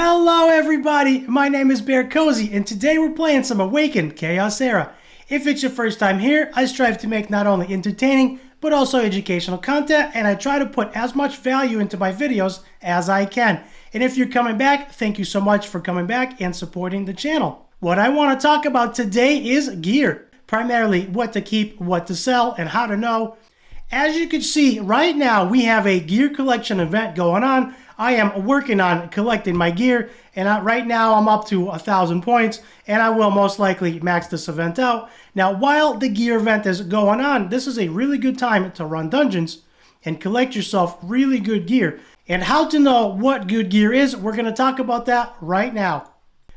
Hello everybody, my name is BearCozy and today we're playing some Awaken Chaos Era. If it's your first time here, I strive to make not only entertaining, but also educational content, and I try to put as much value into my videos as I can. And if you're coming back, thank you so much for coming back and supporting the channel. What I want to talk about today is gear. Primarily what to keep, what to sell, and how to know. As you can see, right now we have a gear collection event going on. I am working on collecting my gear, and right now I'm up to 1,000 points, and I will most likely max this event out. Now, while the gear event is going on, this is a really good time to run dungeons and collect yourself really good gear. And how to know what good gear is, we're going to talk about that right now.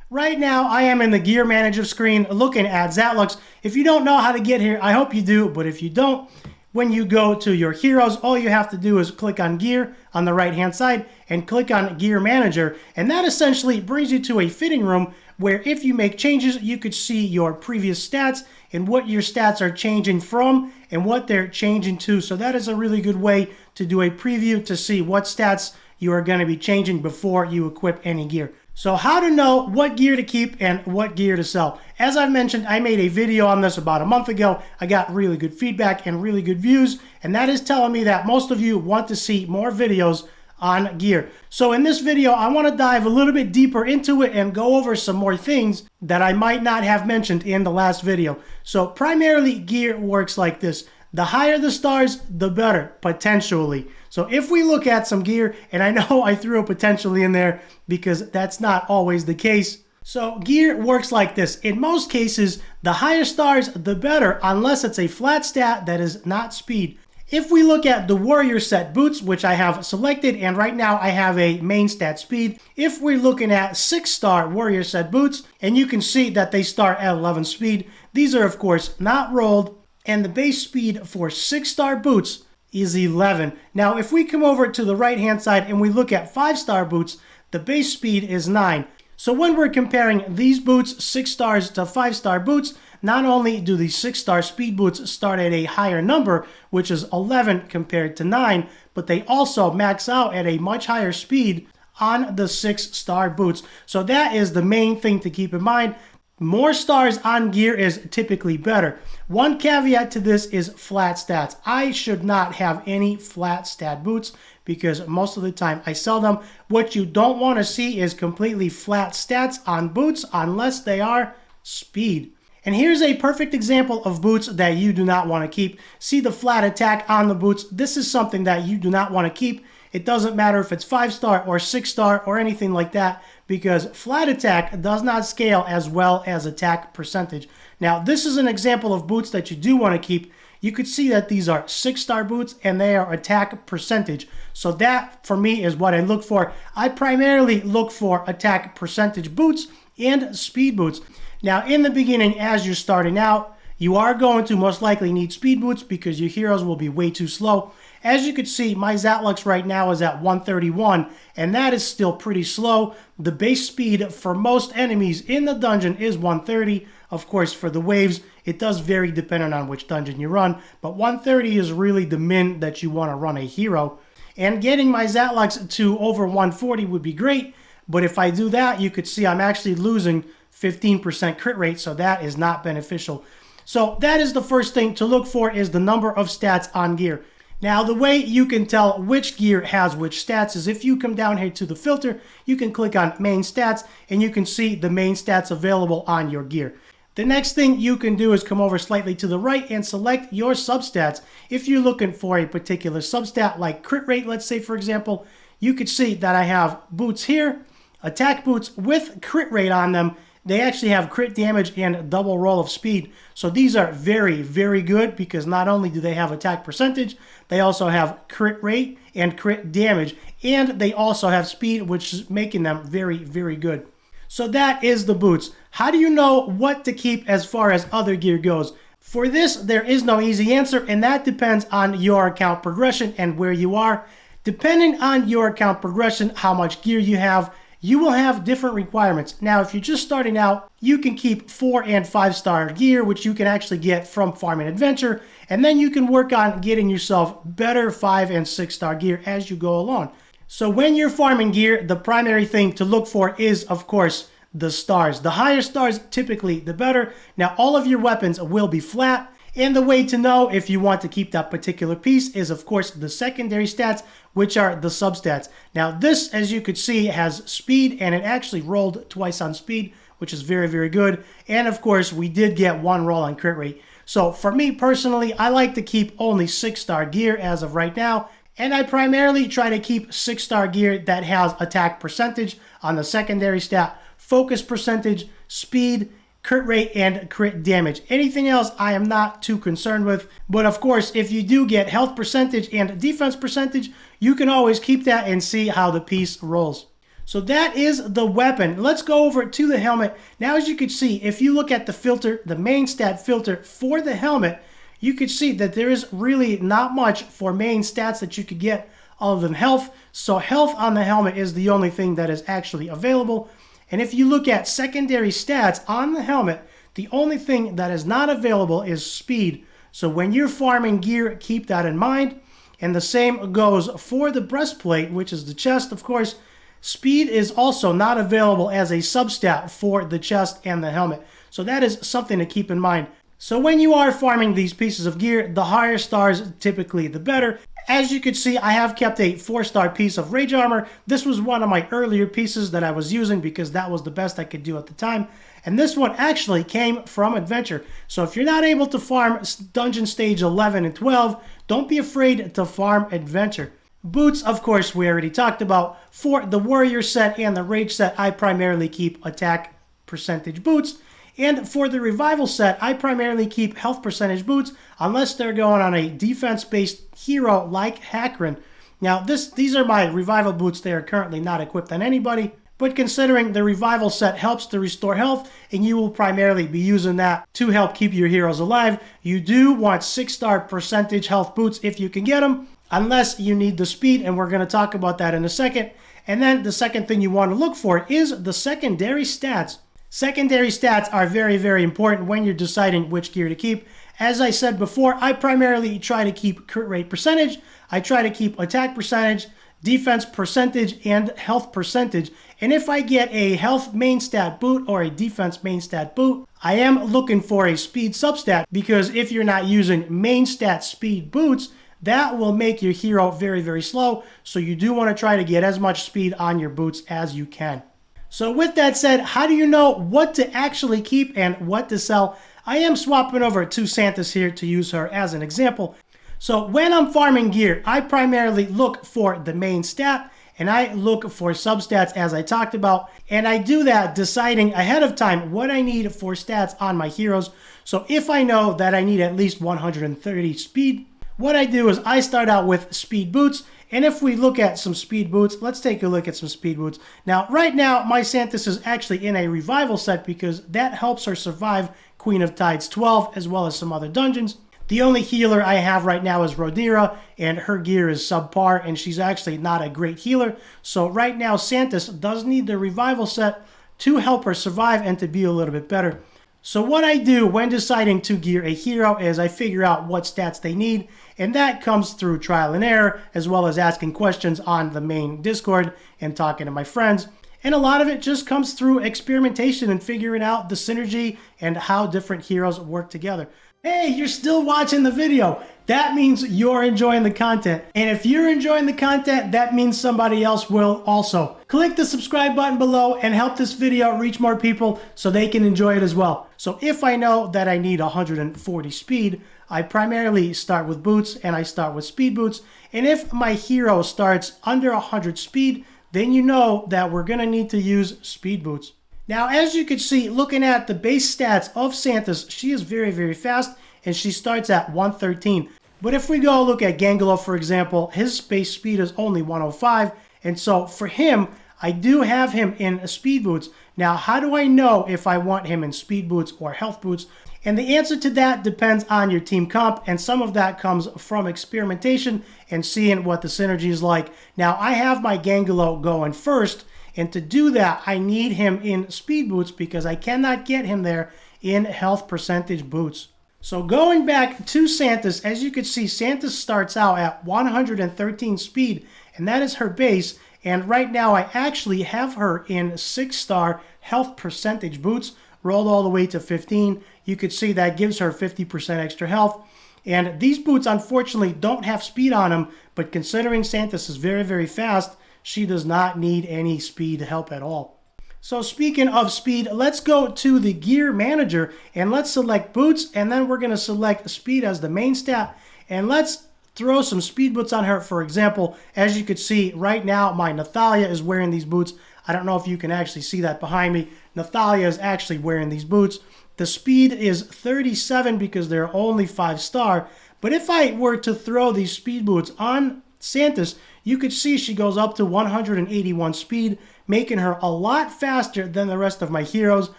Right now, I am in the Gear Manager screen looking at Zatlux. If you don't know how to get here, I hope you do, but if you don't, when you go to your heroes, all you have to do is click on Gear on the right-hand side and click on Gear Manager, and that essentially brings you to a fitting room where if you make changes, you could see your previous stats and what your stats are changing from and what they're changing to. So that is a really good way to do a preview to see what stats you are going to be changing before you equip any gear. So how to know what gear to keep and what gear to sell. As I've mentioned, I made a video on this about a month ago. I got really good feedback and really good views, and that is telling me that most of you want to see more videos on gear. So in this video, I want to dive a little bit deeper into it and go over some more things that I might not have mentioned in the last video. So primarily gear works like this. The higher the stars, the better, potentially. So if we look at some gear, and I know I threw a potentially in there because that's not always the case. So gear works like this. In most cases, the higher stars, the better, unless it's a flat stat that is not speed. If we look at the warrior set boots, which I have selected, and right now I have a main stat speed. If we're looking at 6-star warrior set boots, and you can see that they start at 11 speed, these are of course not rolled, and the base speed for 6-star boots is 11. Now, if we come over to the right-hand side and we look at 5-star boots, the base speed is 9. So when we're comparing these boots, 6 stars to 5-star boots, not only do the 6-star speed boots start at a higher number, which is 11 compared to 9, but they also max out at a much higher speed on the 6-star boots. So that is the main thing to keep in mind. More stars on gear is typically better. One caveat to this is flat stats. I should not have any flat stat boots because most of the time I sell them. What you don't want to see is completely flat stats on boots unless they are speed. And here's a perfect example of boots that you do not want to keep. See the flat attack on the boots? This is something that you do not want to keep. It doesn't matter if it's 5-star or 6-star or anything like that, because flat attack does not scale as well as attack percentage. Now, this is an example of boots that you do want to keep. You could see that these are 6-star boots and they are attack percentage. So that, for me, is what I look for. I primarily look for attack percentage boots and speed boots. Now, in the beginning, as you're starting out, you are going to most likely need speed boots because your heroes will be way too slow. As you can see, my Zatlux right now is at 131, and that is still pretty slow. The base speed for most enemies in the dungeon is 130. Of course, for the waves, it does vary depending on which dungeon you run, but 130 is really the min that you want to run a hero. And getting my Zatlux to over 140 would be great, but if I do that, you could see I'm actually losing 15% crit rate, so that is not beneficial. So that is the first thing to look for, is the number of stats on gear. Now, the way you can tell which gear has which stats is if you come down here to the filter, you can click on main stats and you can see the main stats available on your gear. The next thing you can do is come over slightly to the right and select your substats. If you're looking for a particular substat like crit rate, let's say for example, you could see that I have boots here, attack boots with crit rate on them. They actually have crit damage and double roll of speed. So these are very, very good because not only do they have attack percentage, they also have crit rate and crit damage. And they also have speed, which is making them very, very good. So that is the boots. How do you know what to keep as far as other gear goes? For this, there is no easy answer, and that depends on your account progression and where you are. Depending on your account progression, how much gear you have, you will have different requirements. Now, if you're just starting out, you can keep 4 and 5-star gear, which you can actually get from Farm and Adventure, and then you can work on getting yourself better 5 and 6-star gear as you go along. So when you're farming gear, the primary thing to look for is, of course, the stars. The higher stars, typically, the better. Now, all of your weapons will be flat. And the way to know if you want to keep that particular piece is, of course, the secondary stats, which are the substats. Now, this, as you could see, has speed, and it actually rolled twice on speed, which is very, very good. And, of course, we did get one roll on crit rate. So, for me personally, I like to keep only 6-star gear as of right now. And I primarily try to keep 6-star gear that has attack percentage on the secondary stat, focus percentage, speed, crit rate, and crit damage. Anything else I am not too concerned with. But of course, if you do get health percentage and defense percentage, you can always keep that and see how the piece rolls. So that is the weapon. Let's go over to the helmet. Now, as you can see, if you look at the filter, the main stat filter for the helmet, you can see that there is really not much for main stats that you could get other than health. So health on the helmet is the only thing that is actually available. And if you look at secondary stats on the helmet, the only thing that is not available is speed. So when you're farming gear, keep that in mind. And the same goes for the breastplate, which is the chest, of course. Speed is also not available as a substat for the chest and the helmet. So that is something to keep in mind. So when you are farming these pieces of gear, the higher stars, typically the better. As you can see, I have kept a 4-star piece of Rage Armor. This was one of my earlier pieces that I was using because that was the best I could do at the time. And this one actually came from Adventure. So if you're not able to farm Dungeon Stage 11 and 12, don't be afraid to farm Adventure. Boots, of course, we already talked about. For the Warrior set and the Rage set, I primarily keep attack percentage boots. And for the Revival set, I primarily keep health percentage boots unless they're going on a defense-based hero like Hakron. Now, these are my Revival boots. They are currently not equipped on anybody. But considering the Revival set helps to restore health, and you will primarily be using that to help keep your heroes alive, you do want 6-star percentage health boots if you can get them, unless you need the speed, and we're going to talk about that in a second. And then the second thing you want to look for is the secondary stats. Secondary stats are very, very important when you're deciding which gear to keep. As I said before, I primarily try to keep crit rate percentage, I try to keep attack percentage, defense percentage, and health percentage. And if I get a health main stat boot or a defense main stat boot, I am looking for a speed substat, because if you're not using main stat speed boots, that will make your hero very, very slow. So you do want to try to get as much speed on your boots as you can. So with that said, how do you know what to actually keep and what to sell? I am swapping over to Santis here to use her as an example. So when I'm farming gear, I primarily look for the main stat, and I look for substats as I talked about, and I do that deciding ahead of time what I need for stats on my heroes. So if I know that I need at least 130 speed, what I do is I start out with speed boots. And if we look at some speed boots, let's take a look at some speed boots. Now, right now, my Santis is actually in a Revival set because that helps her survive Queen of Tides 12 as well as some other dungeons. The only healer I have right now is Rodira, and her gear is subpar, and she's actually not a great healer. So right now, Santis does need the Revival set to help her survive and to be a little bit better. So what I do when deciding to gear a hero is I figure out what stats they need, and that comes through trial and error, as well as asking questions on the main Discord and talking to my friends. And a lot of it just comes through experimentation and figuring out the synergy and how different heroes work together. Hey, you're still watching the video. That means you're enjoying the content. And if you're enjoying the content, that means somebody else will also. Click the subscribe button below and help this video reach more people so they can enjoy it as well. So if I know that I need 140 speed, I primarily start with boots, and I start with speed boots. And if my hero starts under 100 speed, then you know that we're going to need to use speed boots. Now, as you can see, looking at the base stats of Santis, she is very, very fast, and she starts at 113. But if we go look at Gangelo, for example, his base speed is only 105, and so for him, I do have him in speed boots. Now, how do I know if I want him in speed boots or health boots? And the answer to that depends on your team comp, and some of that comes from experimentation and seeing what the synergy is like. Now, I have my Gangelo going first, and to do that, I need him in speed boots because I cannot get him there in health percentage boots. So going back to Santis, as you can see, Santis starts out at 113 speed, and that is her base. And right now I actually have her in 6-star health percentage boots, rolled all the way to 15. You could see that gives her 50% extra health. And these boots unfortunately don't have speed on them, but considering Santis is very, very fast, she does not need any speed help at all. So speaking of speed, let's go to the gear manager and let's select boots, and then we're going to select speed as the main stat, and let's throw some speed boots on her. For example, as you could see right now, my Nathalia is wearing these boots. I don't know if you can actually see that behind me. Nathalia is actually wearing these boots. The speed is 37 because they're only 5-star, but if I were to throw these speed boots on Santis, you could see she goes up to 181 speed, making her a lot faster than the rest of my heroes,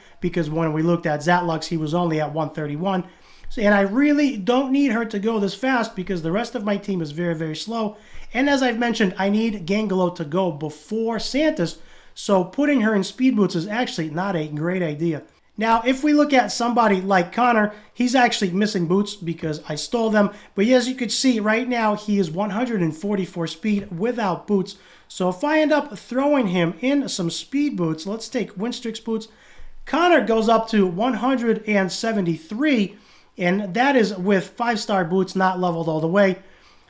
because when we looked at Zatlux, he was only at 131. And I really don't need her to go this fast because the rest of my team is very, very slow. And as I've mentioned, I need Gangalo to go before Santis, so putting her in speed boots is actually not a great idea. Now, if we look at somebody like Connor, he's actually missing boots because I stole them. But as you can see, right now, he is 144 speed without boots. So if I end up throwing him in some speed boots, let's take Winstrix boots. Connor goes up to 173, and that is with 5-star boots not leveled all the way.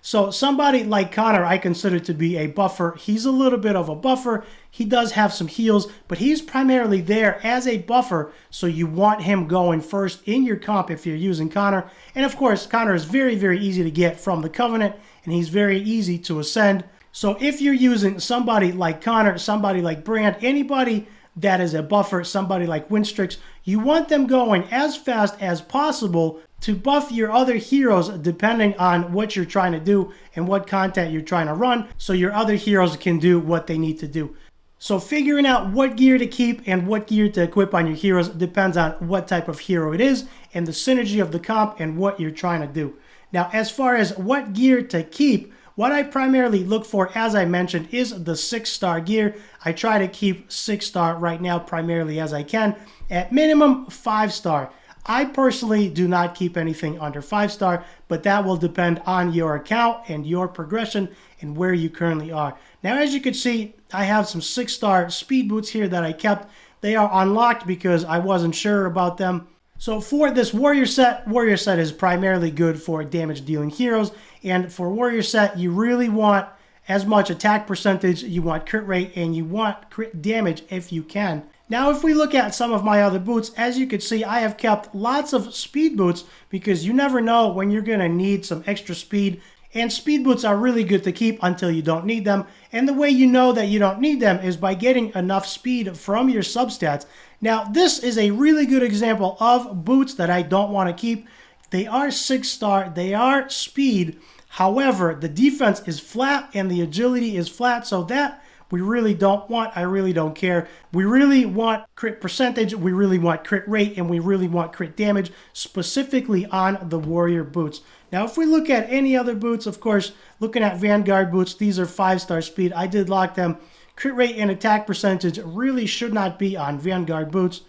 So somebody like Connor I consider to be a buffer. He's a little bit of a buffer. He does have some heals, but he's primarily there as a buffer, so you want him going first in your comp if you're using Connor. And of course, Connor is very, very easy to get from the Covenant, and he's very easy to ascend. So if you're using somebody like Connor, somebody like Brand, anybody that is a buffer, somebody like Winstrix, you want them going as fast as possible to buff your other heroes depending on what you're trying to do and what content you're trying to run, so your other heroes can do what they need to do. So figuring out what gear to keep and what gear to equip on your heroes depends on what type of hero it is and the synergy of the comp and what you're trying to do. Now, as far as what gear to keep, what I primarily look for, as I mentioned, is the 6-star gear. I try to keep 6-star right now primarily as I can. At minimum, 5-star. I personally do not keep anything under 5-star, but that will depend on your account and your progression and where you currently are. Now, as you can see, I have some 6-star speed boots here that I kept. They are unlocked because I wasn't sure about them. So for this warrior set is primarily good for damage dealing heroes. And for warrior set, you really want as much attack percentage, you want crit rate, and you want crit damage if you can. Now, if we look at some of my other boots, as you can see, I have kept lots of speed boots because you never know when you're going to need some extra speed. And speed boots are really good to keep until you don't need them. And the way you know that you don't need them is by getting enough speed from your substats. Now, this is a really good example of boots that I don't want to keep. They are 6-star, they are speed. However, the defense is flat and the agility is flat, so that we really don't want. I really don't care. We really want crit percentage, we really want crit rate, and we really want crit damage, specifically on the warrior boots. Now, if we look at any other boots, of course, looking at Vanguard boots, these are 5-star speed. I did lock them. Crit rate and attack percentage really should not be on Vanguard boots,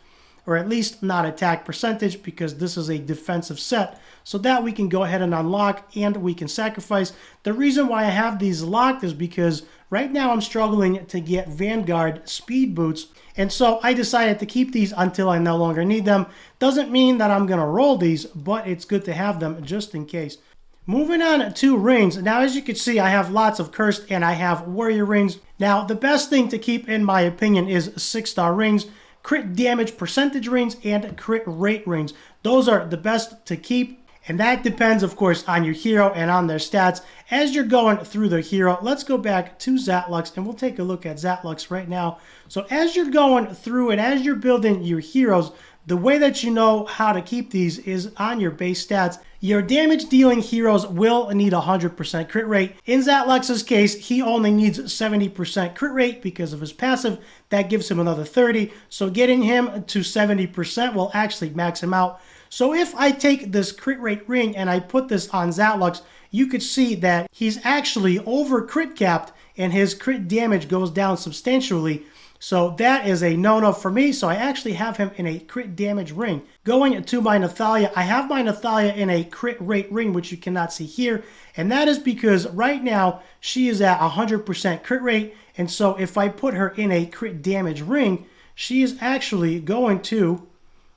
or at least not attack percentage, because this is a defensive set. So that we can go ahead and unlock and we can sacrifice. The reason why I have these locked is because right now I'm struggling to get Vanguard speed boots. And so I decided to keep these until I no longer need them. Doesn't mean that I'm going to roll these, but it's good to have them just in case. Moving on to rings. Now, as you can see, I have lots of cursed and I have warrior rings. Now, the best thing to keep, in my opinion, is 6-star rings, crit damage percentage rings, and crit rate rings. Those are the best to keep. And that depends, of course, on your hero and on their stats. As you're going through their hero, let's go back to Zatlux, and we'll take a look at Zatlux right now. So as you're going through and as you're building your heroes, the way that you know how to keep these is on your base stats. Your damage-dealing heroes will need 100% crit rate. In Zatlux's case, he only needs 70% crit rate because of his passive. That gives him another 30. So getting him to 70% will actually max him out. So if I take this crit rate ring and I put this on Zatlux, you could see that he's actually over crit capped and his crit damage goes down substantially. So that is a no-no for me. So I actually have him in a crit damage ring. Going to my Nathalia, I have my Nathalia in a crit rate ring, which you cannot see here. And that is because right now she is at 100% crit rate. And so if I put her in a crit damage ring, she is actually going to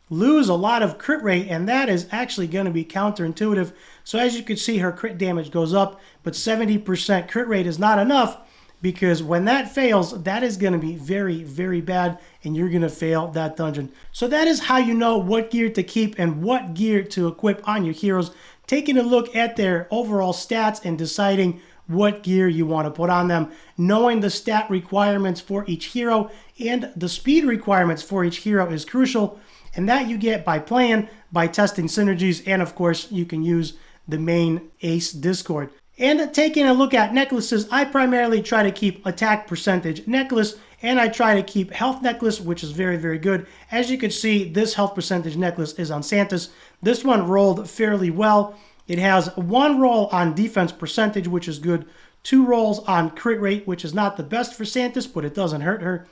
lose a lot of crit rate, and that is actually going to be counterintuitive. So as you can see, her crit damage goes up, but 70% crit rate is not enough, because when that fails, that is going to be very, very bad, and you're going to fail that dungeon. So that is how you know what gear to keep and what gear to equip on your heroes, taking a look at their overall stats and deciding what gear you want to put on them, knowing the stat requirements for each hero and the speed requirements for each hero is crucial. And that you get by playing, by testing synergies, and of course, you can use the main Ace Discord. And taking a look at necklaces, I primarily try to keep attack percentage necklace, and I try to keep health necklace, which is very, very good. As you can see, this health percentage necklace is on Santis. This one rolled fairly well. It has 1 roll on defense percentage, which is good. 2 rolls on crit rate, which is not the best for Santis, but it doesn't hurt her.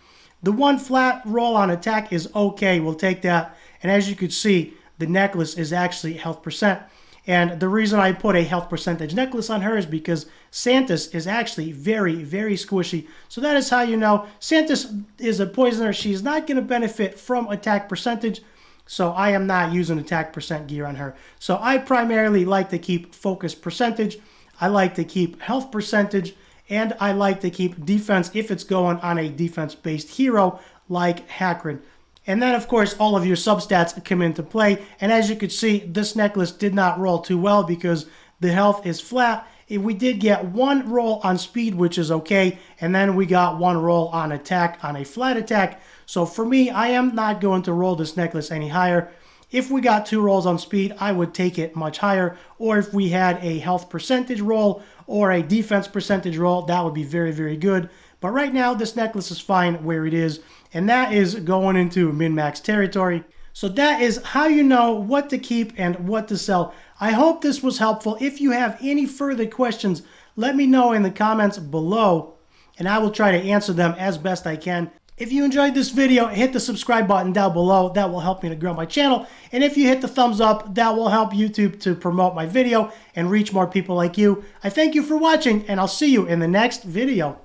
The 1 flat roll on attack is okay. We'll take that. And as you can see, the necklace is actually health percent. And the reason I put a health percentage necklace on her is because Santis is actually very, very squishy. So that is how you know Santis is a poisoner. She's not going to benefit from attack percentage. So I am not using attack percent gear on her. So I primarily like to keep focus percentage. I like to keep health percentage. And I like to keep defense if it's going on a defense-based hero like Hakrid. And then, of course, all of your substats come into play. And as you can see, this necklace did not roll too well because the health is flat. We did get 1 roll on speed, which is okay. And then we got 1 roll on attack, on a flat attack. So for me, I am not going to roll this necklace any higher. If we got 2 rolls on speed, I would take it much higher. Or if we had a health percentage roll or a defense percentage roll, that would be very, very good. But right now, this necklace is fine where it is. And that is going into min-max territory. So that is how you know what to keep and what to sell. I hope this was helpful. If you have any further questions, let me know in the comments below, and I will try to answer them as best I can. If you enjoyed this video, hit the subscribe button down below. That will help me to grow my channel. And if you hit the thumbs up, that will help YouTube to promote my video and reach more people like you. I thank you for watching, and I'll see you in the next video.